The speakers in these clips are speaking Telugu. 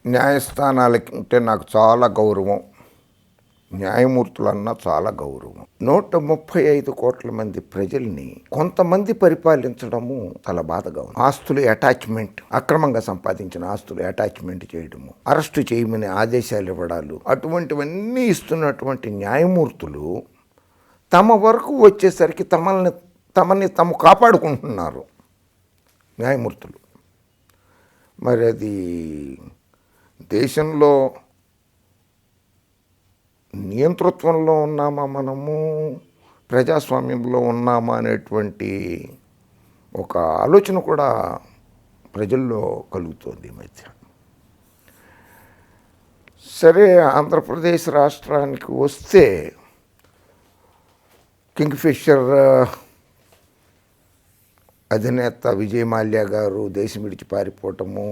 న్యాయస్థానాలకంటే నాకు చాలా గౌరవం. న్యాయమూర్తులన్నా చాలా గౌరవం. 135 కోట్ల మంది ప్రజల్ని కొంతమంది పరిపాలించడము చాలా బాధగా ఉంది. ఆస్తులు అటాచ్మెంట్, అక్రమంగా సంపాదించిన ఆస్తులు అటాచ్మెంట్ చేయడము, అరెస్టు చేయమని ఆదేశాలు ఇవ్వడాలు, అటువంటివన్నీ ఇస్తున్నటువంటి న్యాయమూర్తులు తమ వరకు వచ్చేసరికి తమని తాము కాపాడుకుంటున్నారు న్యాయమూర్తులు. మరి అది దేశంలో నియంతృత్వంలో ఉన్నామా, మనము ప్రజాస్వామ్యంలో ఉన్నామా అనేటువంటి ఒక ఆలోచన కూడా ప్రజల్లో కలుగుతోంది ఈ మధ్య. సరే, ఆంధ్రప్రదేశ్ రాష్ట్రానికి వస్తే కింగ్ఫిషర్ అధినేత విజయ్ మాల్యా గారు దేశం విడిచి పారిపోవటము,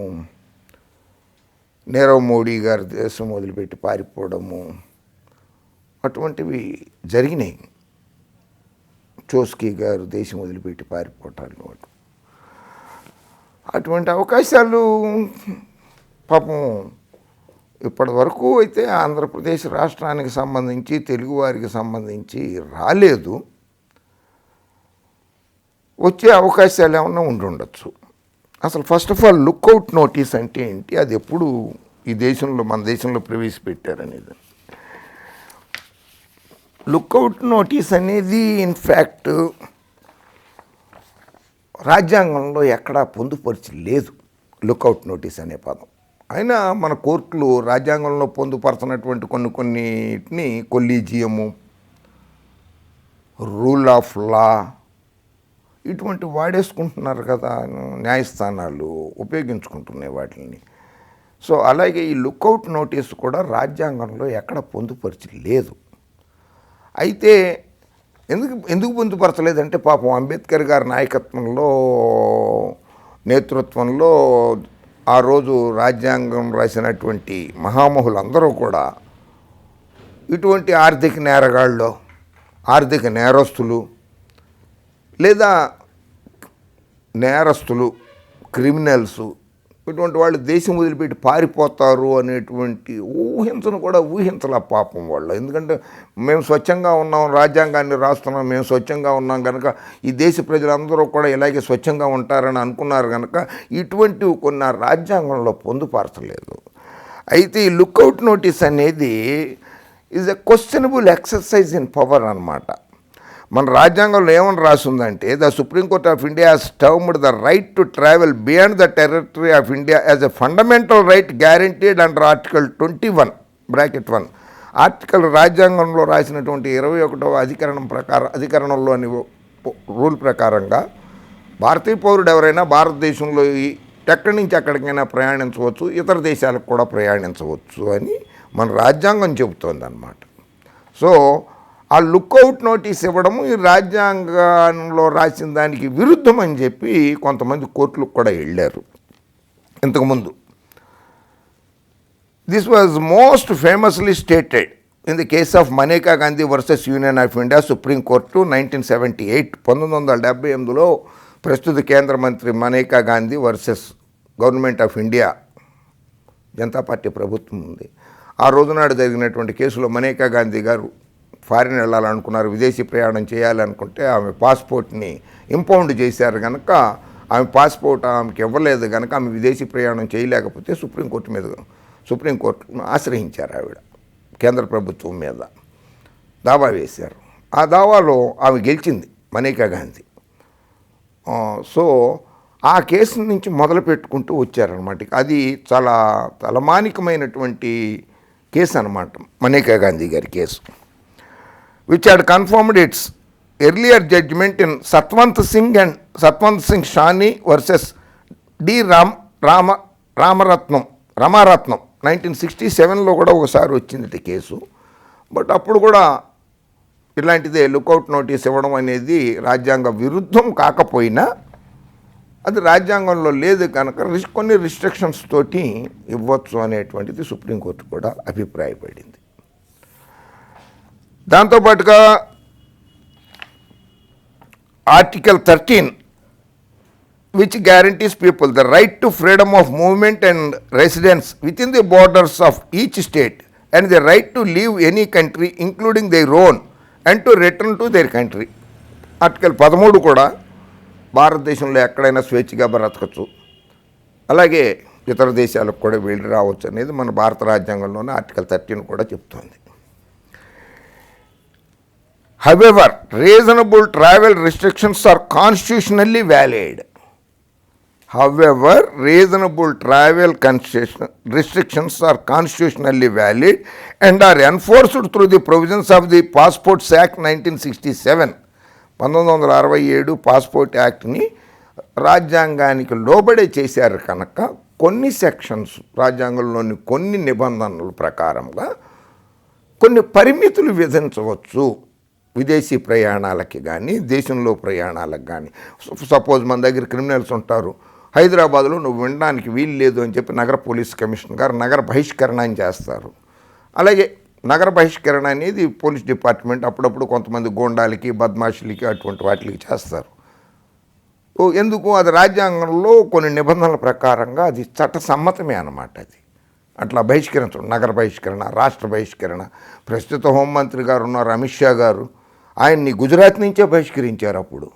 నీరవ్ మోడీ గారు దేశం వదిలిపెట్టి పారిపోవడము, అటువంటివి జరిగినాయి. చోస్కీ గారు దేశం వదిలిపెట్టి పారిపోవటాలు, అటువంటి అవకాశాలు పాపం ఇప్పటి వరకు అయితే ఆంధ్రప్రదేశ్ రాష్ట్రానికి సంబంధించి, తెలుగువారికి సంబంధించి రాలేదు. వచ్చే అవకాశాలు ఏమన్నా ఉండుండొచ్చు. అసలు first of all lookout notice అంటే ఏంటి, అది ఎప్పుడు ఈ దేశంలో, మన దేశంలో ప్రవేశపెట్టారనేది. లుక్అవుట్ నోటీస్ అనేది ఇన్ఫ్యాక్ట్ రాజ్యాంగంలో ఎక్కడా పొందుపరిచి లేదు లుక్అవుట్ నోటీస్ అనే పదం. అయినా మన కోర్టులు రాజ్యాంగంలో పొందుపరచినటువంటి కొన్నిటిని కొలీజియము, రూల్ ఆఫ్ లా ఇటువంటి వాడేసుకుంటున్నారు కదా న్యాయస్థానాలు, ఉపయోగించుకుంటున్నాయి వాటిని. సో అలాగే ఈ లుక్అవుట్ నోటీస్ కూడా రాజ్యాంగంలో ఎక్కడ పొందుపరిచి లేదు. అయితే ఎందుకు పొందుపరచలేదంటే పాపం అంబేద్కర్ గారి నాయకత్వంలో, నేతృత్వంలో ఆ రోజు రాజ్యాంగం రాసినటువంటి మహామహులందరూ కూడా ఇటువంటి ఆర్థిక నేరగాళ్ళు, ఆర్థిక నేరస్తులు లేదా నేరస్తులు, క్రిమినల్స్, ఇటువంటి వాళ్ళు దేశం వదిలిపెట్టి పారిపోతారు అనేటువంటి ఊహించను కూడా ఊహించలే పాపం వాళ్ళు. ఎందుకంటే మేము స్వచ్ఛంగా ఉన్నాం, రాజ్యాంగాన్ని రాస్తున్నాం, మేము స్వచ్ఛంగా ఉన్నాం కనుక ఈ దేశ ప్రజలందరూ కూడా ఇలాగే స్వచ్ఛంగా ఉంటారని అనుకున్నారు కనుక ఇటువంటివి కొన్ని రాజ్యాంగంలో పొందుపరచలేదు. అయితే ఈ లుక్అవుట్ నోటీస్ అనేది is a questionable exercise in power అన్నమాట. మన రాజ్యాంగంలో ఏమని రాసిందంటే, the Supreme Court of India has termed the right to travel beyond the territory of India as a fundamental right guaranteed under article 21(1). Article రాజ్యాంగంలో రాసినటువంటి 21వ అధికరణంలోని రూల్ ప్రకారంగా భారతీయ పౌరుడు ఎవరైనా భారతదేశంలో ఎక్కడి నుంచి ఎక్కడికైనా ప్రయాణించవచ్చు, ఇతర దేశాలకు కూడా ప్రయాణించవచ్చు అని మన రాజ్యాంగం చెబుతోంది అన్నమాట. సో ఆ లుక్అవుట్ నోటీస్ ఇవ్వడము ఈ రాజ్యాంగంలో రాసిన దానికి విరుద్ధం అని చెప్పి కొంతమంది కోర్టులకు కూడా వెళ్ళారు ఇంతకుముందు. This was most famously stated in the case of Maneka Gandhi versus union of India, supreme court 1978. 1978లో ప్రస్తుత కేంద్ర మంత్రి Maneka Gandhi versus government of India, Janata party ప్రభుత్వం ఉంది. ఆ రోజునాడు జరిగినటువంటి కేసులో మనేకా గాంధీ గారు ఫారిన్ వెళ్ళాలనుకున్నారు, విదేశీ ప్రయాణం చేయాలనుకుంటే ఆమె పాస్పోర్ట్ని ఇంపౌండ్ చేశారు కనుక, ఆమె పాస్పోర్ట్ ఆమెకి ఇవ్వలేదు కనుక ఆమె విదేశీ ప్రయాణం చేయలేకపోతే సుప్రీంకోర్టును ఆశ్రయించారు. ఆవిడ కేంద్ర ప్రభుత్వం మీద దావా వేశారు. ఆ దావాలో ఆమె గెలిచింది మనేకా గాంధీ. సో ఆ కేసు నుంచి మొదలు పెట్టుకుంటూ వచ్చారనమాట. అది చాలా తలమానికమైనటువంటి కేసు అనమాట మనేకా గాంధీ గారి case, which had confirmed its earlier judgment in Satwant Singh Shani versus D. Ramaratnam 1967లో కూడా ఒకసారి వచ్చింది కేసు. బట్ అప్పుడు కూడా ఇలాంటిదే లుక్అవుట్ నోటీస్ ఇవ్వడం అనేది రాజ్యాంగ విరుద్ధం కాకపోయినా అది రాజ్యాంగంలో లేదు కనుక కొన్ని రిస్ట్రిక్షన్స్ తోటి ఇవ్వచ్చు అనేటువంటిది సుప్రీంకోర్టు కూడా అభిప్రాయపడింది. దాంతోపాటుగా article 13 which guarantees people the right to freedom of movement and residence within the borders of each state and the right to leave any country including their own and to return to their country. Article 13 కూడా భారతదేశంలో ఎక్కడైనా స్వేచ్ఛగా బ్రతకచ్చు, అలాగే ఇతర దేశాలకు కూడా వెళ్ళి రావచ్చు అనేది మన భారత రాజ్యాంగంలోనే ఆర్టికల్ 13 కూడా చెప్తోంది. However, reasonable travel restrictions are constitutionally valid. However, reasonable travel restrictions are constitutionally valid and are enforced through the provisions of the Passports Act 1967. 1967 passport యాక్ట్ని రాజ్యాంగానికి లోబడే చేశారు కనుక కొన్ని సెక్షన్స్ రాజ్యాంగంలోని కొన్ని నిబంధనల ప్రకారంగా కొన్ని పరిమితులు విధించవచ్చు విదేశీ ప్రయాణాలకి కానీ దేశంలో ప్రయాణాలకు కానీ. సపోజ్ మన దగ్గర క్రిమినల్స్ ఉంటారు, హైదరాబాద్లో నువ్వు వినడానికి వీలు లేదు అని చెప్పి నగర పోలీస్ కమిషనర్ గారు నగర బహిష్కరణ అని చేస్తారు. అలాగే నగర బహిష్కరణ అనేది పోలీస్ డిపార్ట్మెంట్ అప్పుడప్పుడు కొంతమంది గోండాలకి బద్మాషులకి అటువంటి వాటికి చేస్తారు. ఎందుకు? అది రాజ్యాంగంలో కొన్ని నిబంధనల ప్రకారంగా అది చట్టసమ్మతమే అన్నమాట. అది అట్లా బహిష్కరించడం, నగర బహిష్కరణ, రాష్ట్ర బహిష్కరణ. ప్రస్తుత హోంమంత్రి గారు ఉన్నారు అమిత్ షా గారు, ఆయన్ని గుజరాత్ నుంచే బహిష్కరించారు. అప్పుడు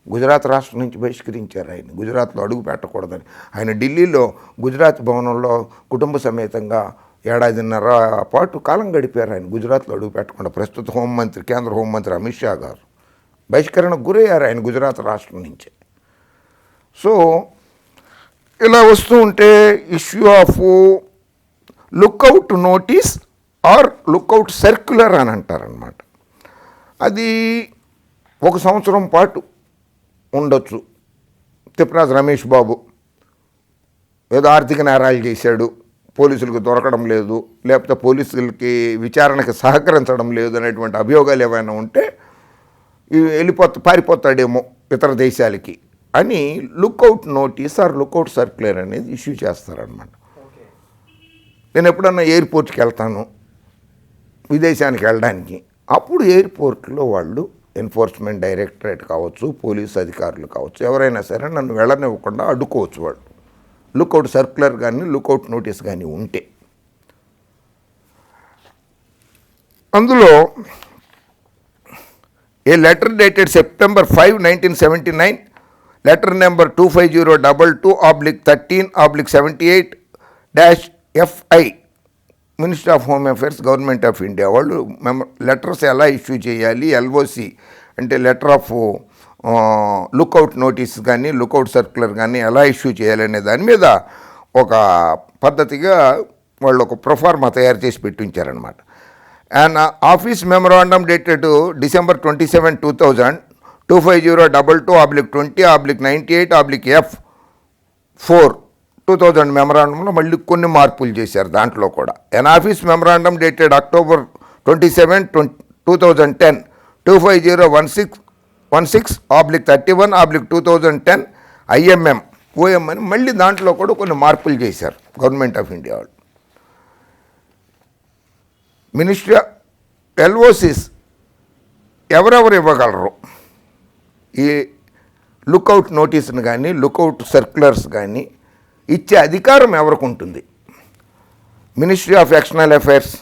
గుజరాత్ రాష్ట్రం నుంచి బహిష్కరించారు ఆయన, గుజరాత్లో అడుగు పెట్టకూడదని. ఆయన ఢిల్లీలో గుజరాత్ భవనంలో కుటుంబ సమేతంగా 1.5 పాటు కాలం గడిపారు ఆయన, గుజరాత్లో అడుగు పెట్టకుండా. ప్రస్తుత హోంమంత్రి, కేంద్ర హోంమంత్రి అమిత్ షా గారు బహిష్కరణకు గురయ్యారు ఆయన గుజరాత్ రాష్ట్రం నుంచే. సో ఇలా వస్తూ ఉంటే issue of lookout notice or lookout circular అని అంటారనమాట. అది 1 సంవత్సరం పాటు ఉండొచ్చు. తిప్పరాజు రమేష్ బాబు ఏదో ఆర్థిక నేరాలు చేశాడు, పోలీసులకు దొరకడం లేదు, లేకపోతే పోలీసులకి విచారణకి సహకరించడం లేదు అనేటువంటి అభియోగాలు ఏమైనా ఉంటే పారిపోతాడేమో ఇతర దేశాలకి అని lookout notice or lookout circular అనేది ఇష్యూ చేస్తారనమాట. నేను ఎప్పుడన్నా ఎయిర్పోర్ట్కి వెళ్తాను విదేశానికి వెళ్ళడానికి, అప్పుడు ఎయిర్పోర్ట్లో వాళ్ళు ఎన్ఫోర్స్మెంట్ డైరెక్టరేట్ కావచ్చు, పోలీస్ అధికారులు కావచ్చు, ఎవరైనా సరే నన్ను వెళ్ళనివ్వకుండా అడ్డుకోవచ్చు వాళ్ళు, లుక్అవుట్ సర్క్యులర్ కానీ లుక్అవుట్ నోటీస్ కానీ ఉంటే. అందులో a letter dated September 5, 1979, letter number 25022-13/78-FI ministry of home affairs, government of India వాళ్ళు లెటర్స్ ఎలా ఇష్యూ చేయాలి, ఎల్ఓసి అంటే లెటర్ ఆఫ్ లుక్అవుట్ నోటీస్ కానీ లుక్అవుట్ సర్క్యులర్ కానీ ఎలా ఇష్యూ చేయాలనే దాని మీద ఒక పద్ధతిగా వాళ్ళు ఒక ప్రొఫార్మా తయారు చేసి పెట్టించారనమాట. And office memorandum dated December 27, 2000, 25022-20-98/F4 2000 మెమరాండంలో మళ్ళీ కొన్ని మార్పులు చేశారు దాంట్లో కూడా. An office memorandum dated October 27, 2010, 25016/31/2010 IMM OM అని మళ్ళీ దాంట్లో కూడా కొన్ని మార్పులు చేశారు గవర్నమెంట్ ఆఫ్ ఇండియా వాళ్ళు. మినిస్ట్రీ ఎల్ఓసిస్ ఎవరెవరు ఇవ్వగలరు, ఈ లుక్అవుట్ నోటీస్ని కానీ లుక్అవుట్ సర్క్యులర్స్ కానీ ఇచ్చే అధికారం ఎవరికి ఉంటుంది? మినిస్ట్రీ ఆఫ్ ఎక్స్టర్నల్ అఫైర్స్,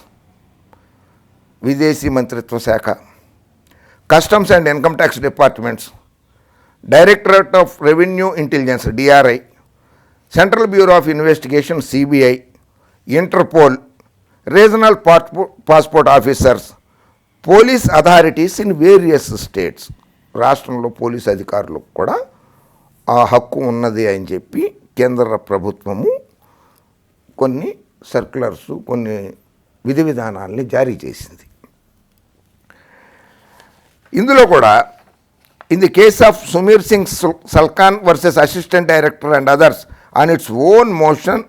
విదేశీ మంత్రిత్వ శాఖ, customs and income tax departments, directorate of revenue intelligence DRI, central bureau of investigation CBI, interpole, regional passport officers, police authorities in various states. రాష్ట్రంలో పోలీస్ అధికారులకు కూడా ఆ హక్కు ఉన్నది అని చెప్పి కేంద్ర ప్రభుత్వము కొన్ని సర్క్యులర్స్, కొన్ని విధి విధానాలని జారీ చేసింది. ఇందులో కూడా in the case of Sumer Singh Salkan versus assistant director and others on its own motion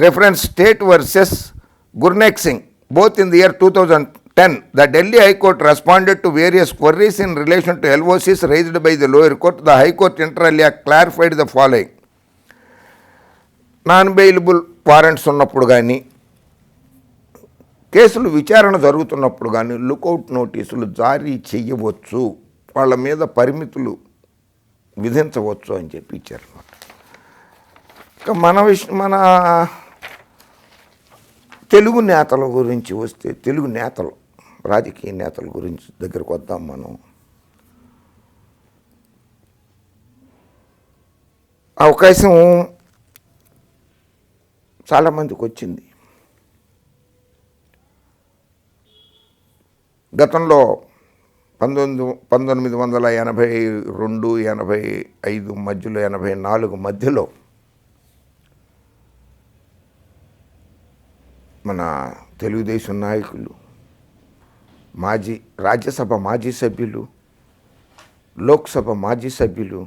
reference state versus Gurnek Singh both in the year 2010, the Delhi High Court responded to various queries in relation to LOCs raised by the lower court. The High Court inter alia clarified the following: non bailable warrants ఉన్నప్పుడు కానీ, కేసులు విచారణ జరుగుతున్నప్పుడు కానీ లుక్అవుట్ నోటీసులు జారీ చేయవచ్చు. వాళ్ళ మీద పరిమితులు విధించవచ్చు అని చెప్పి ఇచ్చారన్నమాట. ఇక మన తెలుగు నేతల గురించి వస్తే, తెలుగు నేతలు, రాజకీయ నేతల గురించి దగ్గరకు వద్దాం మనం. అవకాశం చాలామందికి వచ్చింది. గతంలో 1982, 85 మధ్యలో, 84 మధ్యలో మన తెలుగుదేశం నాయకులు, రాజ్యసభ మాజీ సభ్యులు, లోక్సభ మాజీ సభ్యులు,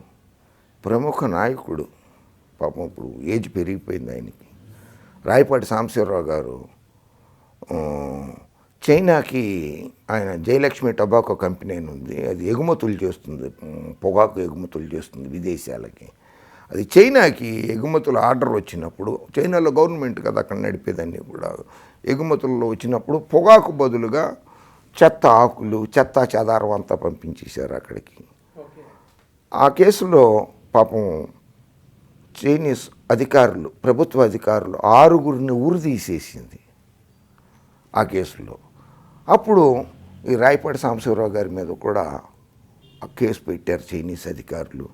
ప్రముఖ నాయకుడు, పాపం ఇప్పుడు ఏజ్ పెరిగిపోయింది ఆయనకి, రాయపాటి సాంబశివరావు గారు చైనాకి ఆయన జయలక్ష్మి టొబాకో కంపెనీ అని ఉంది, అది ఎగుమతులు చేస్తుంది, పొగాకు ఎగుమతులు చేస్తుంది విదేశాలకి. అది చైనాకి ఎగుమతుల ఆర్డర్ వచ్చినప్పుడు, చైనాలో గవర్నమెంట్ కదా అక్కడ నడిపేదాన్ని కూడా, ఎగుమతుల్లో వచ్చినప్పుడు పొగాకు బదులుగా చెత్త ఆకులు, చెత్త చెదారం అంతా పంపించేశారు అక్కడికి. ఆ కేసులో పాపం చైనీస్ అధికారులు, ప్రభుత్వ అధికారులు 6 ఉరి తీసేసింది ఆ కేసులో. అప్పుడు ఈ రాయపాటి సాంబశివరావు గారి మీద కూడా ఆ కేసు పెట్టారు చైనీస్ అధికారులు.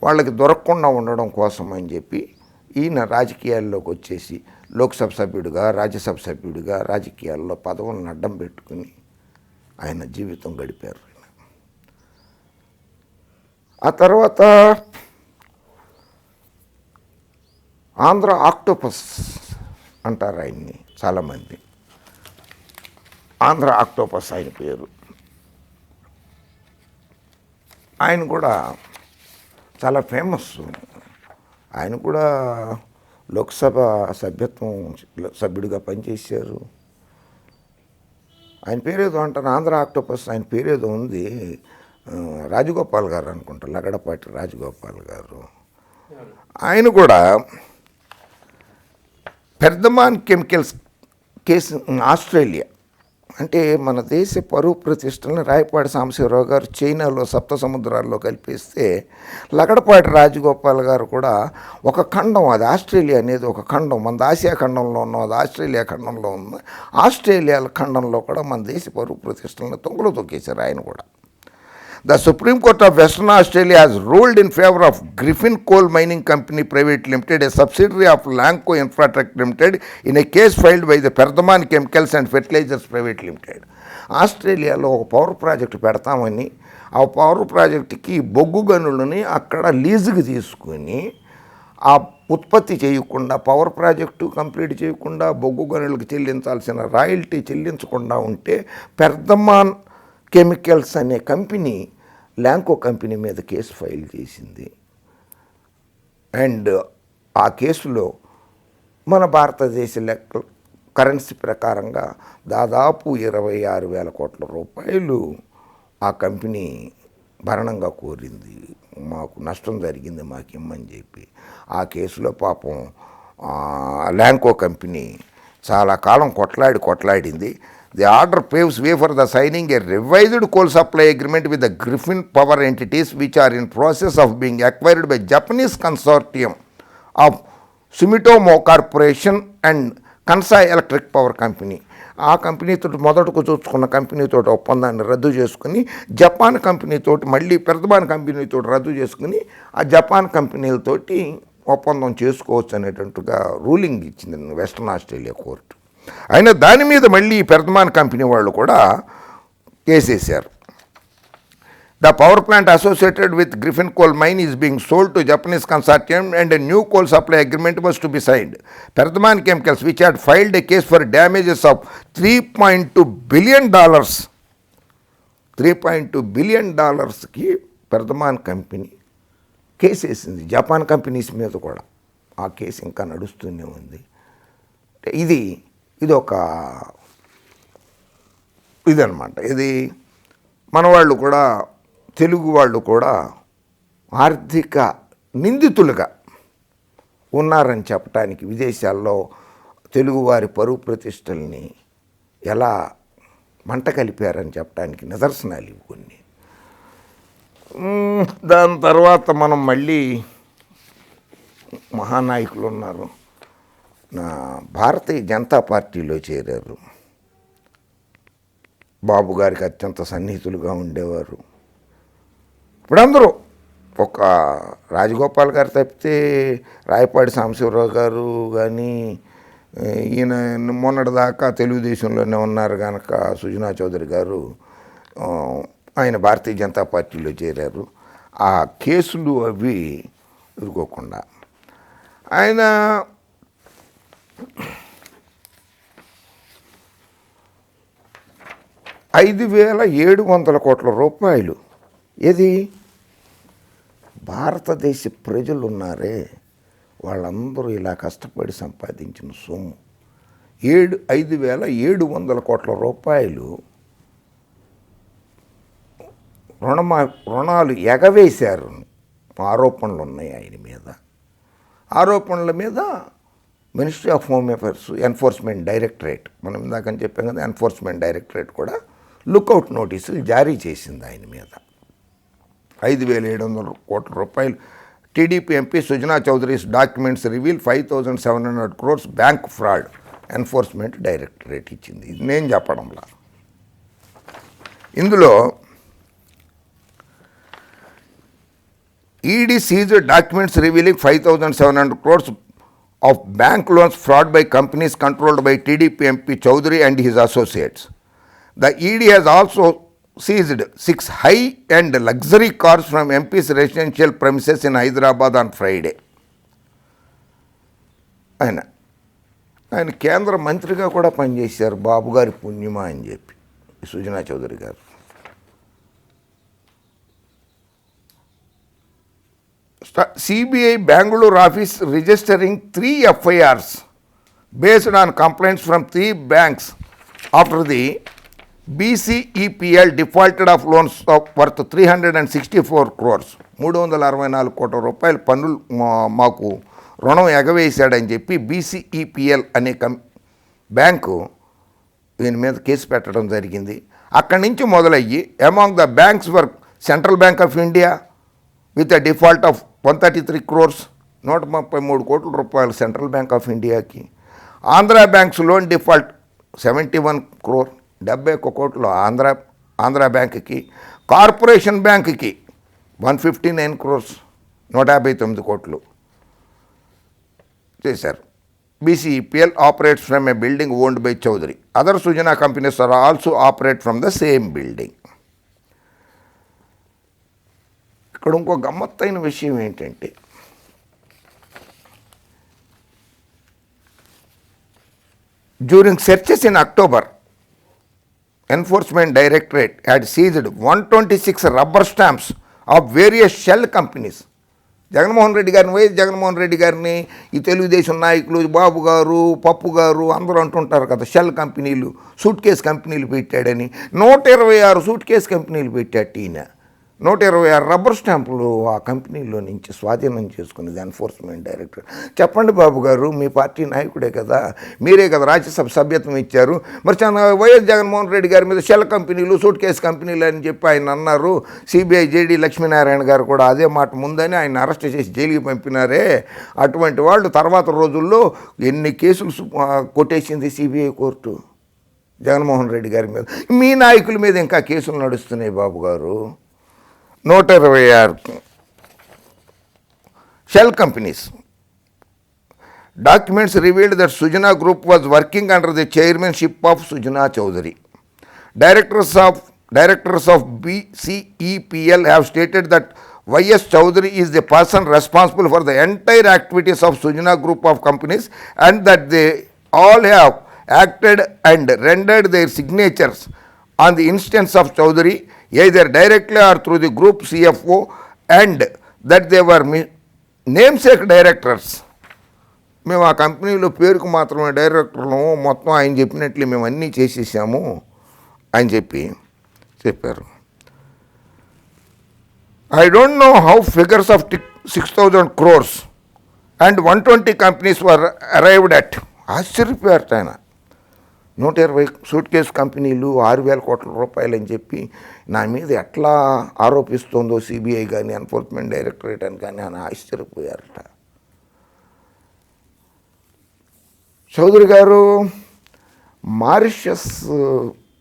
వాళ్ళకి దొరకకుండా ఉండడం కోసం అని చెప్పి ఈయన రాజకీయాల్లోకి వచ్చేసి లోక్సభ సభ్యుడిగా, రాజ్యసభ సభ్యుడిగా రాజకీయాల్లో పదవులను అడ్డం పెట్టుకుని ఆయన జీవితం గడిపారు. ఆ తర్వాత ఆంధ్ర ఆక్టోపస్ అంటారు ఆయన్ని చాలామంది. ఆంధ్ర ఆక్టోపస్ ఆయన పేరు. ఆయన కూడా చాలా ఫేమస్. ఆయన కూడా లోక్సభ సభ్యుడిగా పనిచేశారు. ఆయన పేరేదో అంటారు, ఆంధ్ర ఆక్టోపస్ ఆయన పేరేదో ఉంది, రాజగోపాల్ గారు అనుకుంటారు, లగడపాటి రాజగోపాల్ గారు. ఆయన కూడా పెర్దమాన్ కెమికల్స్ కేసు, ఆస్ట్రేలియా, అంటే మన దేశ పరువు ప్రతిష్టలను రాయపాటి సాంబశివరావు గారు చైనాలో సప్త సముద్రాల్లో కలిపేస్తే, లగడపాటి రాజగోపాల్ గారు కూడా ఒక ఖండం, అది ఆస్ట్రేలియా అనేది ఒక ఖండం, మన ఆసియా ఖండంలో ఉన్నాం, అది ఆస్ట్రేలియా ఖండంలో ఉంది. ఆస్ట్రేలియా ఖండంలో కూడా మన దేశ పరువు ప్రతిష్టలను తొంగలో తొక్కేశారు ఆయన కూడా. The Supreme Court of Western Australia has ruled in favor of Griffin Coal Mining Company Private Limited, a subsidiary of Lanco Infratech Limited, in a case filed by the Perdaman Chemicals and Fertilizers Private Limited. ఆస్ట్రేలియాలో ఒక పవర్ ప్రాజెక్టు పెడతామని, ఆ పవర్ ప్రాజెక్టుకి బొగ్గు గనులని అక్కడ లీజుకి తీసుకుని ఆ ఉత్పత్తి చేయకుండా, పవర్ ప్రాజెక్టు కంప్లీట్ చేయకుండా బొగ్గు గనులకు చెల్లించాల్సిన రాయల్టీ చెల్లించకుండా ఉంటే పెర్దమాన్ కెమికల్స్ అనే కంపెనీ ల్యాంకో కంపెనీ మీద కేసు ఫైల్ చేసింది. అండ్ ఆ కేసులో మన భారతదేశ కరెన్సీ ప్రకారంగా దాదాపు 26,000 కోట్ల రూపాయలు ఆ కంపెనీ భరణంగా కోరింది. మాకు నష్టం జరిగింది, మాకు ఇమ్మని చెప్పి. ఆ కేసులో పాపం ల్యాంకో కంపెనీ చాలా కాలం కొట్లాడింది. The order paves way for the signing a revised coal supply agreement with the Griffin power entities, which are in process of being acquired by Japanese consortium of Sumitomo Corporation and Kansai Electric Power Company. ఆ కంపెనీతో మొదటకు చూసుకున్న కంపెనీతో ఒప్పందాన్ని రద్దు చేసుకుని, జపాన్ కంపెనీతో మళ్ళీ పెర్దమాన్ కంపెనీతో రద్దు చేసుకుని ఆ జపాన్ కంపెనీలతోటి ఒప్పందం చేసుకోవచ్చు అనేటట్టుగా రూలింగ్ ఇచ్చింది వెస్ట్రన్ ఆస్ట్రేలియా కోర్టు. అయినా దాని మీద మళ్ళీ పెర్దమాన్ కంపెనీ వాళ్ళు కూడా కేసేశారు. The power plant associated with Griffin coal mine is being sold to Japanese consortium and a new coal supply agreement was to be signed. Perdaman Chemicals, which had filed a case for damages of $3.2 billion, $3.2 billion కి పెర్దమాన్ కంపెనీ కేసు వేసింది. జపాన్ కంపెనీస్ మీద కూడా ఆ కేసు ఇంకా నడుస్తూనే ఉంది. ఇది ఒక ఇదన్నమాట. ఇది మన వాళ్ళు కూడా, తెలుగు వాళ్ళు కూడా ఆర్థిక నిందితులుగా ఉన్నారని చెప్పడానికి, విదేశాల్లో తెలుగువారి పరువు ప్రతిష్టల్ని ఎలా మంట కలిపారని చెప్పడానికి నిదర్శనాలు ఇవి కొన్ని. దాని తర్వాత మనం మళ్ళీ మహానాయకులు ఉన్నారు. నా భారతీయ జనతా పార్టీలో చేరారు. బాబు గారికి అత్యంత సన్నిహితులుగా ఉండేవారు. ఇప్పుడు అందరూ ఒక రాజగోపాల్ గారు తప్పితే రాయపాడి సాంబశివరావు గారు కానీ, ఈయన మొన్నటిదాకా తెలుగుదేశంలోనే ఉన్నారు కనుక సుజనా చౌదరి గారు, ఆయన భారతీయ జనతా పార్టీలో చేరారు. ఆ కేసులు అవి ఎదుర్కోకుండా ఆయన ₹5,700 ఏది భారతదేశ ప్రజలు ఉన్నారే వాళ్ళందరూ ఇలా కష్టపడి సంపాదించిన సొమ్ము ₹5,700 రుణాలు ఎగవేశారు ఆరోపణలు ఉన్నాయి ఆయన మీద. ఆరోపణల మీద ministry of home affairs enforcement directorate, మనం ఇందాకని చెప్పాం కదా, ఎన్ఫోర్స్మెంట్ డైరెక్టరేట్ కూడా లుకౌట్ నోటీసులు జారీ చేసింది ఆయన మీద. ₹5,700 TDP MP Sujana Chowdary's documents reveal 5,700 crores bank fraud enforcement directorate ఇచ్చింది. ఇది నేను చెప్పడంలా. ఇందులో ED seized documents revealing 5,700 crores of bank loans fraud by companies controlled by TDP MP Chowdary and his associates. The ED has also seized 6 high-end luxury cars from MP's residential premises in Hyderabad on Friday. ఆయన కేంద్ర మంత్రిగా కూడా పనిచేశారు, బాబు గారి పుణ్యమా అని చెప్పి సుజనా చౌదరి గారు. CBI Bangalore office registering 3 FIRs based on complaints from 3 banks after the BCEPL defaulted of loans of worth 364 crores. ₹364 కోట్ల పన్నులు మాకు రుణం ఎగవేశాడని చెప్పి BCEPL అనే బ్యాంకు దీని మీద కేసు పెట్టడం జరిగింది. అక్కడి నుంచి మొదలయ్యి among the banks were central bank of India with a default of 133 crores, ₹133 కోట్ల సెంట్రల్ బ్యాంక్ ఆఫ్ ఇండియాకి. Andhra banks loan default 71 crore, 71 కోట్లు ఆంధ్ర బ్యాంక్కి. కార్పొరేషన్ బ్యాంక్కి 159 crores, 159 కోట్లు చేశారు. BCEPL operates from a building owned by Chaudhary. Other Sujana companies are also operate from the same building. ఇక్కడ ఇంకో గమ్మత్తైన విషయం ఏంటంటే, during searches in October, Enforcement Directorate had seized 126 rubber stamps of various shell companies. Jaganmohan Reddy గారిని, వైఎస్ జగన్మోహన్ రెడ్డి గారిని ఈ తెలుగుదేశం నాయకులు బాబు గారు, పప్పు గారు అందరూ అంటుంటారు కదా, షెల్ కంపెనీలు, సూట్ కేస్ కంపెనీలు పెట్టాడని. 126 సూట్ కేస్ కంపెనీలు పెట్టాడు ఈయన. 126 రబ్బర్ స్టాంపులు ఆ కంపెనీలో నుంచి స్వాధీనం చేసుకునేది ఎన్ఫోర్స్మెంట్ డైరెక్టర్. చెప్పండి బాబు గారు, మీ పార్టీ నాయకుడే కదా, మీరే కదా రాజ్యసభ సభ్యత్వం ఇచ్చారు. మరి వైఎస్ జగన్మోహన్ రెడ్డి గారి మీద షెల్ కంపెనీలు, సూట్ కేస్ కంపెనీలు అని చెప్పి ఆయన అన్నారు. సిబిఐ జేడీ లక్ష్మీనారాయణ గారు కూడా అదే మాట ముందని ఆయన అరెస్ట్ చేసి జైలుకి పంపినారే. అటువంటి వాళ్ళు తర్వాత రోజుల్లో ఎన్ని కేసులు కొట్టేసింది సిబిఐ కోర్టు జగన్మోహన్ రెడ్డి గారి మీద. మీ నాయకుల మీద ఇంకా కేసులు నడుస్తున్నాయి బాబు గారు. 126 shell companies. Documents revealed that Sujana Group was working under the chairmanship of Sujana Chowdhury. Directors of BCEPL have stated that YS Chowdhury is the person responsible for the entire activities of Sujana Group of companies and that they all have acted and rendered their signatures on the instance of Chowdhury either directly or through the group CFO and that they were namesake directors. మేము ఆ కంపెనీలో పేరుకు మాత్రమే డైరెక్టర్లు, మొత్తం ఆయన చెప్పినట్లు మేము అన్నీ చేసేసాము అని చెప్పారు. I don't know how figures of 6,000 crores and 120 companies were arrived at. ఆశ్చర్యపోయారు ఆయన. 120 సూట్ కేసు కంపెనీలు 6,000 కోట్ల రూపాయలు అని చెప్పి నా మీద ఎట్లా ఆరోపిస్తుందో సిబిఐ కానీ ఎన్ఫోర్స్మెంట్ డైరెక్టరేట్ అని కానీ అని ఆశ్చర్యపోయారట. చౌదరి గారు, మారిషస్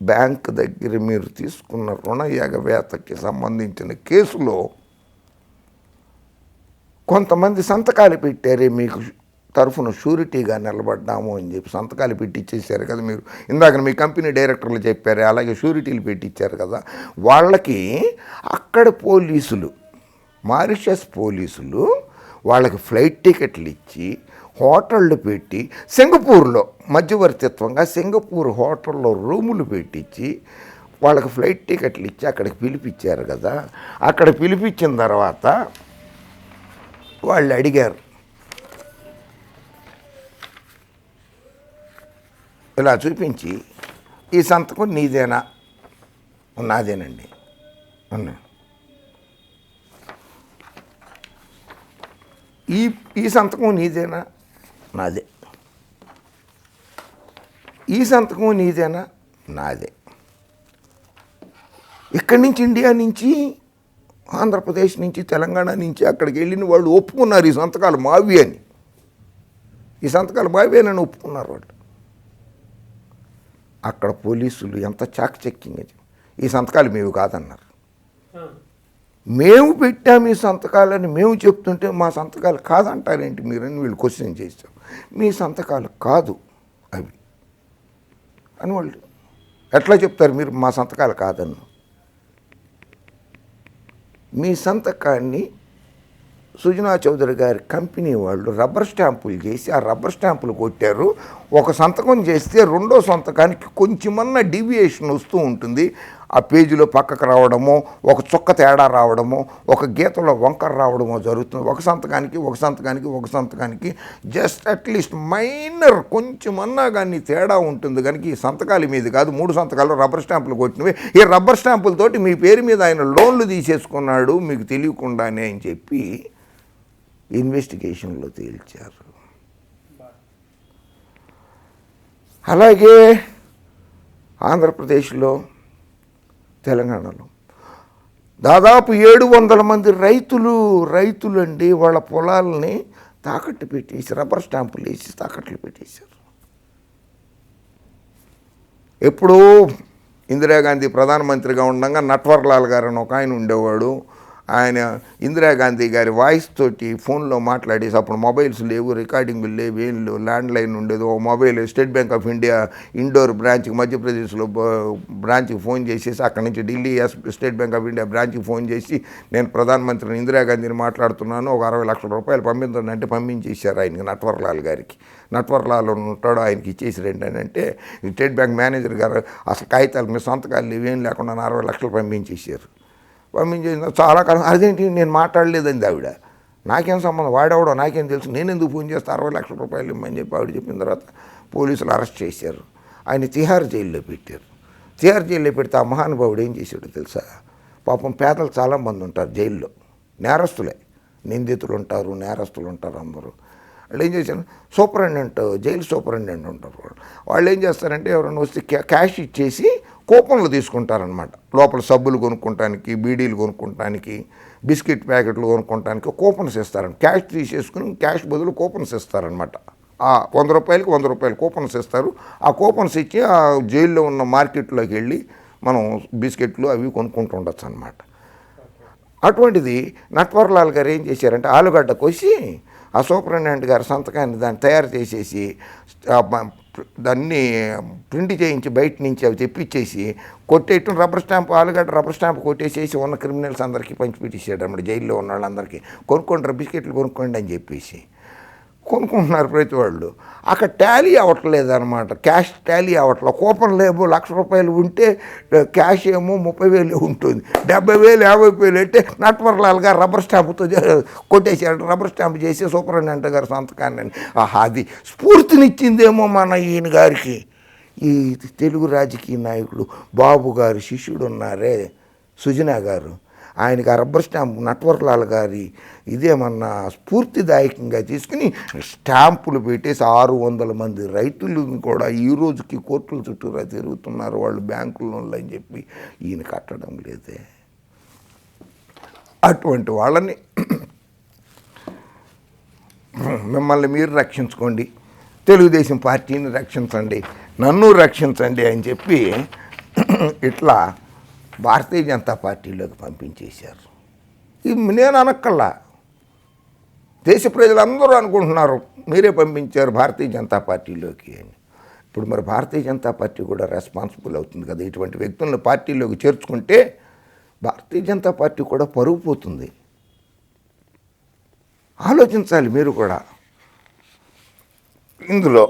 బ్యాంక్ దగ్గర మీరు తీసుకున్న రుణ ఎగవేతకి సంబంధించిన కేసులో కొంతమంది సంతకాలు పెట్టారే, మీకు తరఫున షూరిటీగా నిలబడ్డాము అని చెప్పి సంతకాలు పెట్టించేశారు కదా మీరు. ఇందాక మీ కంపెనీ డైరెక్టర్లు చెప్పారు, అలాగే షూరిటీలు పెట్టించారు కదా. వాళ్ళకి అక్కడ పోలీసులు, మారిషస్ పోలీసులు వాళ్ళకి ఫ్లైట్ టికెట్లు ఇచ్చి హోటళ్ళు పెట్టి సింగపూర్లో మధ్యవర్తిత్వంగా సింగపూర్ హోటల్లో రూములు పెట్టించి వాళ్ళకి ఫ్లైట్ టికెట్లు ఇచ్చి అక్కడికి పిలిపించారు కదా. అక్కడ పిలిపించిన తర్వాత వాళ్ళు అడిగారు, ఇలా చూపించి ఈ సంతకం నీదేనా? నాదేనండి అన్నా. ఈ సంతకం నీదేనా? నాదే. ఈ సంతకం నీదేనా? నాదే. ఇక్కడి నుంచి, ఇండియా నుంచి, ఆంధ్రప్రదేశ్ నుంచి, తెలంగాణ నుంచి అక్కడికి వెళ్ళిన వాళ్ళు ఒప్పుకున్నారు ఈ సంతకాలు మావి అని. ఈ సంతకాలు మావి అని ఒప్పుకున్నారు వాళ్ళు. అక్కడ పోలీసులు ఎంత చాకచక్యంగా ఈ సంతకాలు మేము కాదన్నారు. మేము పెట్టాము ఈ సంతకాలని మేము చెప్తుంటే మా సంతకాలు కాదంటారేంటి మీరని వీళ్ళు క్వశ్చన్ చేశాం. మీ సంతకాలు కాదు అవి అని వాళ్ళు ఎట్లా చెప్తారు మీరు మా సంతకాలు కాదన్ను? మీ సంతకాన్ని సుజనా చౌదరి గారి కంపెనీ వాళ్ళు రబ్బర్ స్టాంపులు చేసి ఆ రబ్బర్ స్టాంపులు కొట్టారు. ఒక సంతకం చేస్తే రెండో సంతకానికి కొంచెమన్నా డీవియేషన్ వస్తూ ఉంటుంది. ఆ పేజీలో పక్కకు రావడమో, ఒక చుక్క తేడా రావడమో, ఒక గీతలో వంకర రావడమో జరుగుతుంది. ఒక సంతకానికి జస్ట్ అట్లీస్ట్ మైనర్ కొంచెమన్నా కానీ తేడా ఉంటుంది. కనుక ఈ సంతకాల మీద కాదు, 3 సంతకాలు రబ్బర్ స్టాంపులు కొట్టినవి. ఈ రబ్బర్ స్టాంపులతోటి మీ పేరు మీద ఆయన లోన్లు తీసేసుకున్నాడు మీకు తెలియకుండానే అని చెప్పి ఇన్వెస్టిగేషన్లో తేల్చారు. అలాగే ఆంధ్రప్రదేశ్లో, తెలంగాణలో దాదాపు 700 మంది రైతులండి వాళ్ళ పొలాలని తాకట్టు పెట్టేసి రబ్బర్ స్టాంపులు వేసి తాకట్లు పెట్టేశారు. ఎప్పుడూ ఇందిరాగాంధీ ప్రధానమంత్రిగా ఉండగా నట్వర్లాల్ గారు అని ఒక ఆయన ఉండేవాడు. ఆయన ఇందిరాగాంధీ గారి వాయిస్ తోటి ఫోన్లో మాట్లాడేసి, అప్పుడు మొబైల్స్ లేవు, రికార్డింగ్లు లేవు, ఏం లేవు, ల్యాండ్లైన్ ఉండేది. ఓ mobile state bank of India Indore బ్రాంచ్కి మధ్యప్రదేశ్లో బ్రాంచ్కి ఫోన్ చేసేసి అక్కడి నుంచి Delhi state bank of India బ్రాంచ్కి ఫోన్ చేసి నేను ప్రధానమంత్రిని ఇందిరాగాంధీని మాట్లాడుతున్నాను, ఒక 60 లక్షల రూపాయలు పంపించండి అంటే పంపించేశారు ఆయనకి, నట్వర్లాల్ గారికి. నట్వర్లాల్ ఉంటాడు, ఆయనకి ఇచ్చేసి రండి అని అంటే స్టేట్ బ్యాంక్ మేనేజర్ గారు అసలు కాగితాలు మీ సంతకాలు ఇవేం లేకుండా 60 లక్షలు పంపించేశారు. పంపించేసిన చాలా కాలం అదేంటి నేను మాట్లాడలేదండి ఆవిడ. నాకేం సంబంధం, వాడెవడో నాకేం తెలుసు, నేను ఎందుకు ఫోన్ చేస్తే 60 లక్షల రూపాయలు ఇమ్మని చెప్పి ఆవిడ చెప్పిన తర్వాత పోలీసులు అరెస్ట్ చేశారు. ఆయన తిహార్ జైల్లో పెట్టారు. తిహార్ జైల్లో పెడితే ఆ మహానుభావుడు ఏం చేశాడో తెలుసా? పాపం పేదలు చాలామంది ఉంటారు జైల్లో, నేరస్తులే, నిందితులు ఉంటారు, నేరస్తులు ఉంటారు అందరూ. వాళ్ళు ఏం చేశారు, సూపరింటెండెంట్, జైలు సూపరింటెండెంట్ ఉంటారు. వాళ్ళు ఏం చేస్తారంటే ఎవరైనా వస్తే క్యాష్ ఇచ్చేసి కూపన్లు తీసుకుంటారనమాట. లోపల సబ్బులు కొనుక్కోవటానికి, బీడీలు కొనుక్కోవటానికి, బిస్కెట్ ప్యాకెట్లు కొనుక్కోవటానికి కూపన్స్ ఇస్తారని. క్యాష్ తీసేసుకుని క్యాష్ బదులు కూపన్స్ ఇస్తారనమాట. ఆ 100 రూపాయలకి 100 రూపాయలు కూపన్స్ ఇస్తారు. ఆ కూపన్స్ ఇచ్చి ఆ జైల్లో ఉన్న మార్కెట్లోకి వెళ్ళి మనం బిస్కెట్లు అవి కొనుక్కుంటూ ఉండొచ్చు అనమాట. అటువంటిది నట్వర్లాల్ గారు ఏం చేశారంటే ఆలుగడ్డ కోసి ఆ సూపరింటెండెంట్ గారి సంతకాన్ని దాన్ని తయారు చేసేసి దాన్ని ప్రింట్ చేయించి బయట నుంచి అవి తెప్పించేసి కొట్టేయటం, రబ్బర్ స్టాంప్, ఆలుగడ్డ రబ్బర్ స్టాంప్ కొట్టేసేసి ఉన్న క్రిమినల్స్ అందరికీ పంచిపెట్టేసాడు అన్నమాట. జైల్లో ఉన్న వాళ్ళందరికీ కొనుక్కోండి, బిస్కెట్లు కొనుక్కోండి అని చెప్పేసి కొనుక్కుంటున్నారు ప్రతి వాళ్ళు. అక్కడ టాలీ అవ్వట్లేదు అనమాట, క్యాష్ టాలీ అవ్వట్లేదు. కూపన్లు ఏమో 1,00,000 రూపాయలు ఉంటే క్యాష్ ఏమో 30,000 ఉంటుంది. 70,000 50,000 అంటే నట్వర్లాల్ గారు రబ్బర్ స్టాంపుతో కొట్టేసాడు. రబ్బర్ స్టాంప్ చేసి సూపరింటెండెంట్ గారు సంతకాన్ని. అది స్ఫూర్తినిచ్చిందేమో మన ఈయన గారికి. ఈ తెలుగు రాజకీయ నాయకుడు బాబు గారు శిష్యుడు ఉన్నారే సుజనా గారు, ఆయనకి ఆ రబ్బర్ స్టాంప్ నట్వర్లాల్ గారి ఇదేమన్నా స్ఫూర్తిదాయకంగా తీసుకుని స్టాంపులు పెట్టేసి 600 మంది రైతులను కూడా ఈ రోజుకి కోర్టుల చుట్టూరా తిరుగుతున్నారు వాళ్ళు బ్యాంకుల లోన్లు అని చెప్పి ఈయన కట్టడం లేదే. అటువంటి వాళ్ళని మిమ్మల్ని మీరు రక్షించుకోండి, తెలుగుదేశం పార్టీని రక్షించండి, నన్ను రక్షించండి అని చెప్పి ఇట్లా భారతీయ జనతా పార్టీలోకి పంపించేశారు. నేను అనక్కల్లా, దేశ ప్రజలందరూ అనుకుంటున్నారు మీరే పంపించారు భారతీయ జనతా పార్టీలోకి అని. ఇప్పుడు మరి భారతీయ జనతా పార్టీ కూడా రెస్పాన్సిబుల్ అవుతుంది కదా. ఇటువంటి వ్యక్తులను పార్టీలోకి చేర్చుకుంటే భారతీయ జనతా పార్టీ కూడా పరుగు పోతుంది. ఆలోచించాలి మీరు కూడా ఇందులో.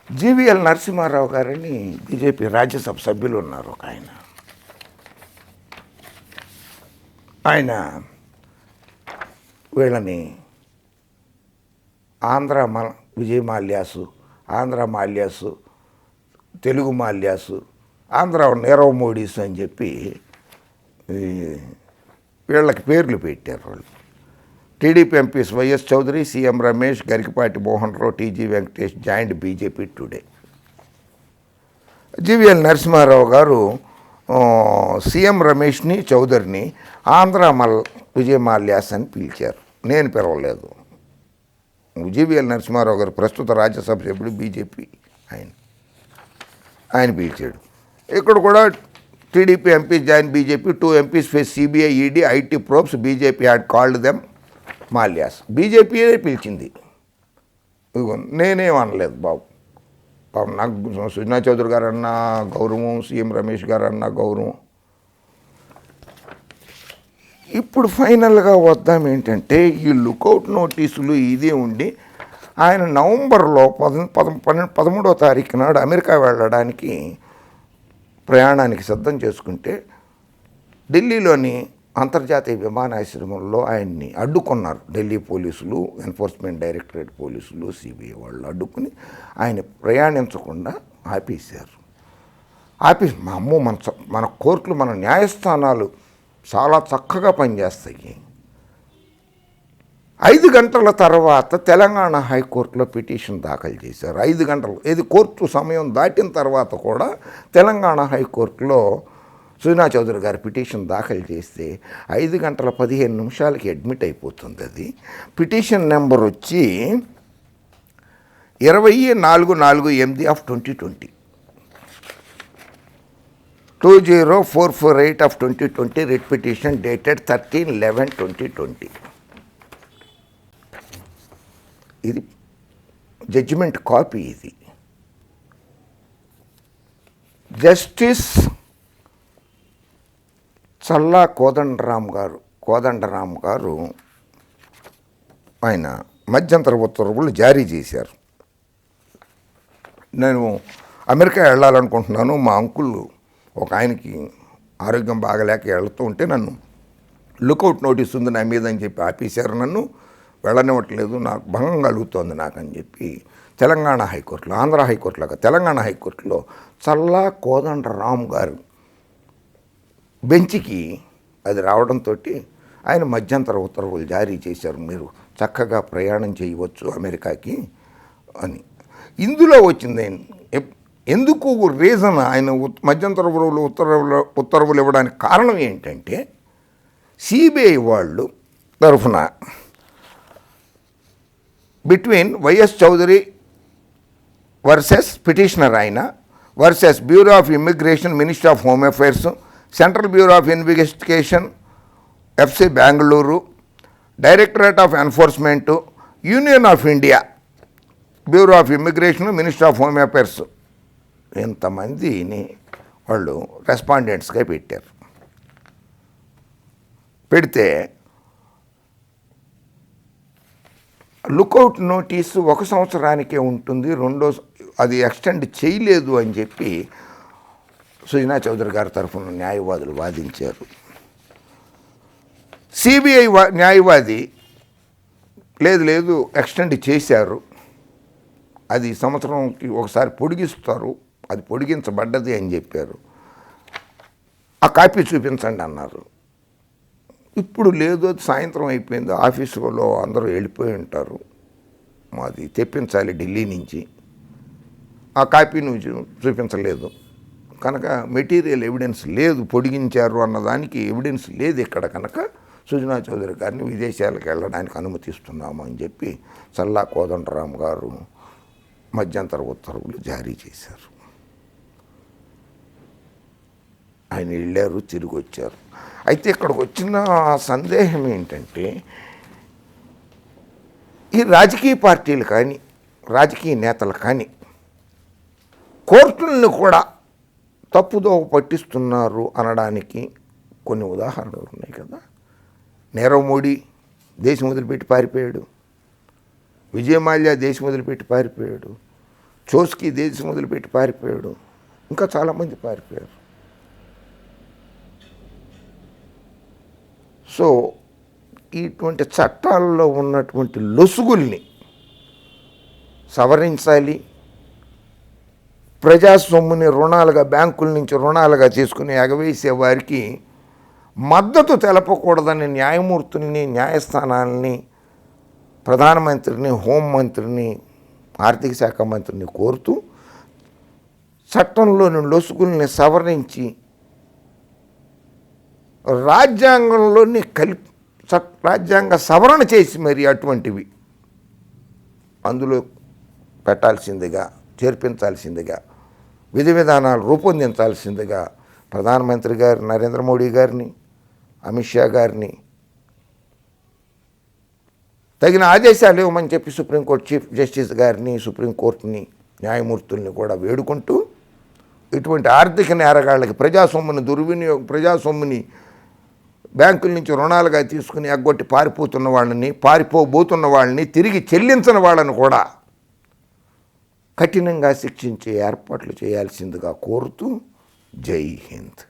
జీవీఎల్ నరసింహారావు గారని బీజేపీ రాజ్యసభ సభ్యులు ఉన్నారు ఒక ఆయన వీళ్ళని ఆంధ్ర విజయ్ మాల్యాసు, ఆంధ్ర మాల్యాసు, తెలుగు మాల్యాసు, ఆంధ్ర నీరవ్ మోడీస్ అని చెప్పి వీళ్ళకి పేర్లు పెట్టారు వాళ్ళు. TDP MPs YS Chowdary, CM Ramesh, Garikapati Mohan Rao, TG Venkatesh joint BJP today. GVL Narasimharao గారు సీఎం రమేష్ని, చౌదరిని ఆంధ్ర విజయ్ మాల్యాస్ అని పిలిచారు. నేను పిలవలేదు. జీవీఎల్ నరసింహారావు గారు ప్రస్తుత రాజ్యసభ సభ్యుడు బీజేపీ, ఆయన పిలిచాడు. ఇక్కడ కూడా TDP MPs join BJP, 2 MPs face CBI, ED, IT probes, BJP had called them Mallyas. బీజేపీయే పిలిచింది, నేనేం అనలేదు బాబు. నాకు సుజనా చౌదరి గారు అన్న గౌరవం, సీఎం రమేష్ గారు అన్న గౌరవం. ఇప్పుడు ఫైనల్గా వద్దాం ఏంటంటే ఈ లుకౌట్ నోటీసులు ఇదే ఉండి ఆయన నవంబర్లో 13వ తారీఖు నాడు అమెరికా వెళ్ళడానికి ప్రయాణానికి సిద్ధం చేసుకుంటే ఢిల్లీలోని అంతర్జాతీయ విమానాశ్రయంలో ఆయన్ని అడ్డుకున్నారు. ఢిల్లీ పోలీసులు, ఎన్ఫోర్స్మెంట్ డైరెక్టరేట్ పోలీసులు, సిబిఐ వాళ్ళు అడ్డుకుని ఆయన ప్రయాణించకుండా ఆపేశారు. అమ్మో మన కోర్టులు, మన న్యాయస్థానాలు చాలా చక్కగా పనిచేస్తాయి. 5 గంటల తర్వాత తెలంగాణ హైకోర్టులో పిటిషన్ దాఖలు చేశారు. 5 గంటలు ఇది కోర్టు సమయం దాటిన తర్వాత కూడా తెలంగాణ హైకోర్టులో సుజనా చౌదరి గారు పిటిషన్ దాఖలు చేస్తే 5 గంటల 15 నిమిషాలకి అడ్మిట్ అయిపోతుంది. అది పిటిషన్ నెంబర్ వచ్చి 20448 of 2020, 20448 of 2020, writ petition dated 13/11/2020. ఇది జడ్జిమెంట్ కాపీ. ఇది జస్టిస్ చల్లా కోదండరామ్ గారు ఆయన మధ్యంతర ఉత్తర్వులు జారీ చేశారు. నేను అమెరికా వెళ్ళాలనుకుంటున్నాను, మా అంకుల్ ఒక ఆయనకి ఆరోగ్యం బాగలేక వెళ్తూ ఉంటే నన్ను లుకౌట్ నోటీస్ ఉంది నా మీద అని చెప్పి ఆపేశారు. నన్ను వెళ్ళనివ్వట్లేదు, నాకు భంగం కలుగుతోంది నాకని చెప్పి తెలంగాణ హైకోర్టులో, ఆంధ్ర హైకోర్టులో తెలంగాణ హైకోర్టులో చల్లా కోదండరామ్ గారు బెంచ్కి అది రావడంతో ఆయన మధ్యంతర ఉత్తర్వులు జారీ చేశారు. మీరు చక్కగా ప్రయాణం చేయవచ్చు అమెరికాకి అని. ఇందులో వచ్చింది ఎందుకు రీజన్ ఆయన మధ్యంతర ఉత్తర్వులు ఇవ్వడానికి కారణం ఏంటంటే సిబిఐ వాళ్ళు తరఫున between YS Chowdary versus petitioner ఆయన versus bureau of immigration, ministry of home affairs, central bureau of investigation, FC Bengaluru, directorate of enforcement, union of India, bureau of immigration, ministry of home affairs, ఇంతమందిని వాళ్ళు రెస్పాండెంట్స్గా పెట్టారు. పెడితే లుకౌట్ నోటీసు 1 సంవత్సరానికే ఉంటుంది, అది ఎక్స్టెండ్ చేయలేదు అని చెప్పి సుజనా చౌదరి గారి తరఫున న్యాయవాదులు వాదించారు. సిబిఐ న్యాయవాది లేదు ఎక్స్టెండ్ చేశారు, అది సంవత్సరంకి ఒకసారి పొడిగిస్తారు, అది పొడిగించబడ్డది అని చెప్పారు. ఆ కాపీ చూపించండి అన్నారు. ఇప్పుడు లేదు, అది సాయంత్రం అయిపోయింది, ఆఫీసులో అందరూ వెళ్ళిపోయి ఉంటారు, మాది తెప్పించాలి ఢిల్లీ నుంచి, ఆ కాపీ నువ్వు చూపించలేదు కనుక మెటీరియల్ ఎవిడెన్స్ లేదు, పొడిగించారు అన్నదానికి ఎవిడెన్స్ లేదు ఇక్కడ కనుక సుజనా చౌదరి గారిని విదేశాలకు వెళ్ళడానికి అనుమతిస్తున్నాము అని చెప్పి చల్లా కోదండరామ్ గారు మధ్యంతర ఉత్తర్వులు జారీ చేశారు. ఆయన వెళ్ళారు, తిరిగి వచ్చారు. అయితే ఇక్కడికి వచ్చిన సందేహం ఏంటంటే, ఈ రాజకీయ పార్టీలు కానీ రాజకీయ నేతలు కానీ కోర్టులను కూడా తప్పుదోవ పట్టిస్తున్నారు అనడానికి కొన్ని ఉదాహరణలు ఉన్నాయి కదా. నీరవ్ మోడీ దేశం వదిలిపెట్టి పారిపోయాడు, విజయ్ మాల్యా దేశం వదిలిపెట్టి పారిపోయాడు, చోస్కీ దేశం వదిలిపెట్టి పారిపోయాడు, ఇంకా చాలామంది పారిపోయారు. సో ఇటువంటి చట్టాల్లో ఉన్నటువంటి లొసుగుల్ని సవరించాలి. ప్రజాసొమ్ముని రుణాలుగా, బ్యాంకుల నుంచి రుణాలుగా చేసుకుని ఎగవేసే వారికి మద్దతు తెలపకూడదని న్యాయమూర్తుల్ని, న్యాయస్థానాలని, ప్రధానమంత్రిని, హోంమంత్రిని, ఆర్థిక శాఖ మంత్రిని కోరుతూ చట్టంలోని లొసుగుల్ని సవరించి రాజ్యాంగంలోని రాజ్యాంగ సవరణ చేసి మరి అటువంటివి అందులో పెట్టాల్సిందిగా, చేర్పించాల్సిందిగా, విధి విధానాలు రూపొందించాల్సిందిగా ప్రధానమంత్రి గారు నరేంద్ర మోడీ గారిని, అమిత్ షా గారిని తగిన ఆదేశాలు ఇవ్వమని చెప్పి సుప్రీంకోర్టు చీఫ్ జస్టిస్ గారిని, సుప్రీంకోర్టుని, న్యాయమూర్తుల్ని కూడా వేడుకుంటూ ఇటువంటి ఆర్థిక నేరగాళ్ళకి ప్రజాసొమ్ముని బ్యాంకుల నుంచి రుణాలుగా తీసుకుని ఎగ్గొట్టి పారిపోబోతున్న వాళ్ళని తిరిగి చెల్లించిన వాళ్ళని కూడా కఠినంగా శిక్షించే ఏర్పాట్లు చేయాల్సిందిగా కోరుతూ జై హింద్.